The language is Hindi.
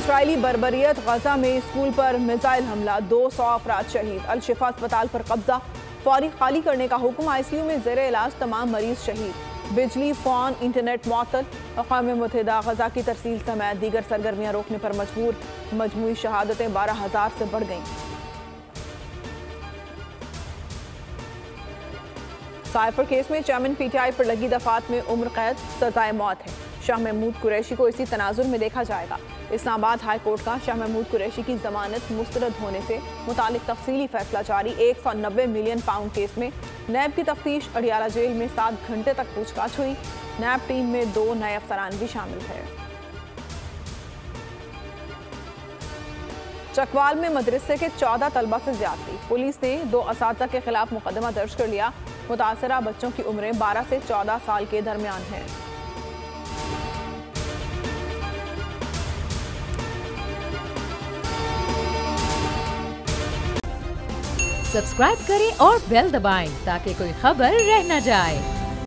इसराइली बर्बरियत, गजा में स्कूल पर मिसाइल हमला, 200 अफराद शहीद। अल शिफा अस्पताल पर कब्जा, फौरी खाली करने का हुक्म। ICU में ज़ेरे इलाज तमाम मरीज शहीद। बिजली, फोन, इंटरनेट मुअत्तल। अक़वाम मुत्तहिदा गजा की तरसील समेत दीगर सरगर्मियाँ रोकने पर मजबूर। मजमूई शहादतें 12,000 से बढ़ गईं। साइफर केस में चेयरमैन PTI पर लगी दफात में उम्र कैद, सजाए मौत है। शाह महमूद कुरैशी को इसी तनाजुर में देखा जाएगा। इस्लामाबाद हाई कोर्ट का शाह महमूद कुरैशी की जमानत मुस्तरद होने से मुतालिक तफसीली फैसला जारी। 190 मिलियन पाउंड केस में नैब की तफ्तीश। अडियाला जेल में 7 घंटे तक पूछताछ हुई। नैब टीम में 2 नए अफसरान भी शामिल थे। चकवाल में मदरसे के 14 तलबा से ज्यादती, पुलिस ने 2 असातिज़ा के खिलाफ मुकदमा दर्ज कर लिया। मुतासरा बच्चों की उम्रें 12 से 14 साल के दरमियान हैं। सब्सक्राइब करें और बेल दबाएं ताकि कोई खबर रह न जाए।